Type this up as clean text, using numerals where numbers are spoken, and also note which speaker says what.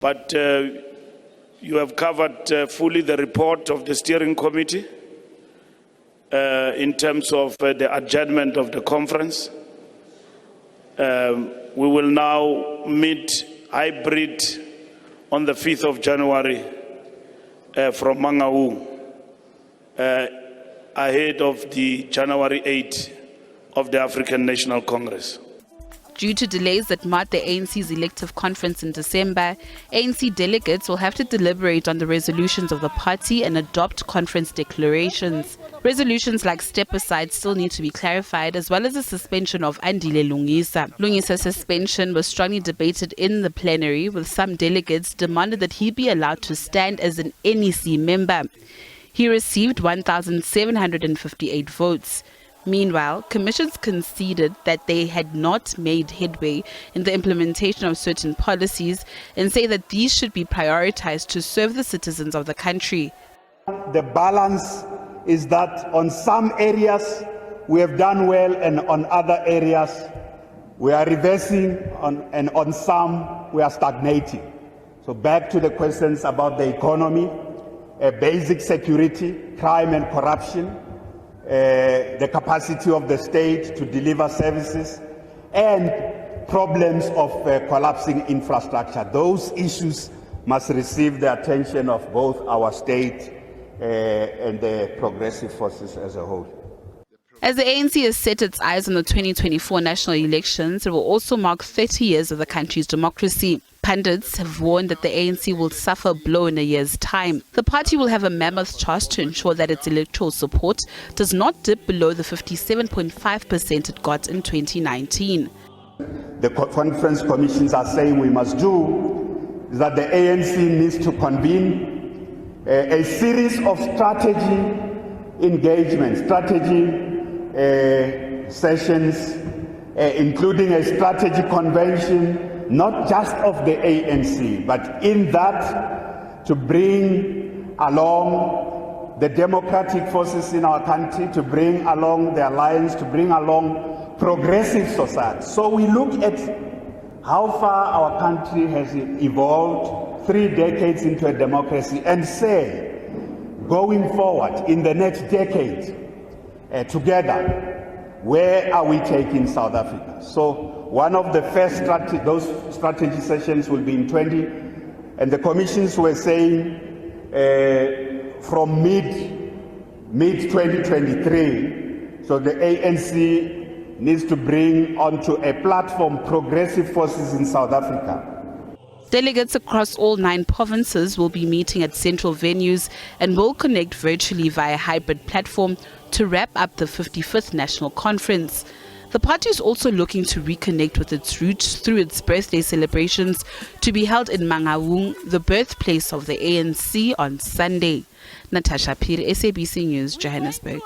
Speaker 1: But you have covered fully the report of the steering committee in terms of the adjournment of the conference. We will now meet hybrid on the 5th of January from Mangaung ahead of the January 8 of the African National Congress.
Speaker 2: Due to delays that marked the ANC's elective conference in December, ANC delegates will have to deliberate on the resolutions of the party and adopt conference declarations. Resolutions like step aside still need to be clarified, as well as the suspension of Andile Lungisa. Lungisa's suspension was strongly debated in the plenary, with some delegates demanded that he be allowed to stand as an NEC member. He received 1,758 votes. Meanwhile, commissions conceded that they had not made headway in the implementation of certain policies and say that these should be prioritized to serve the citizens of the country.
Speaker 3: The balance is that on some areas we have done well and on other areas we are reversing and on some we are stagnating. So back to the questions about the economy, basic security, crime and corruption, the capacity of the state to deliver services, and problems of collapsing infrastructure. Those issues must receive the attention of both our state and the progressive forces as a whole.
Speaker 2: As the ANC has set its eyes on the 2024 national elections, it will also mark 30 years of the country's democracy. Pundits have warned that the ANC will suffer a blow in a year's time. The party will have a mammoth task to ensure that its electoral support does not dip below the 57.5% it got in 2019.
Speaker 3: The conference commissions are saying we must do is that the ANC needs to convene a series of strategy engagements, sessions, including a strategy convention, not just of the ANC, but in that to bring along the democratic forces in our country, to bring along the alliance, to bring along progressive society. So we look at how far our country has evolved 3 decades into a democracy and say, going forward in the next decade, together, where are we taking South Africa? So one of the first those strategy sessions will be in 20, and the commissions were saying from mid-2023, so the ANC needs to bring onto a platform progressive forces in South Africa.
Speaker 2: Delegates across all 9 provinces will be meeting at central venues and will connect virtually via hybrid platform to wrap up the 55th National Conference. The party is also looking to reconnect with its roots through its birthday celebrations to be held in Mangaung, the birthplace of the ANC, on Sunday. Natasha Piri, SABC News, Johannesburg.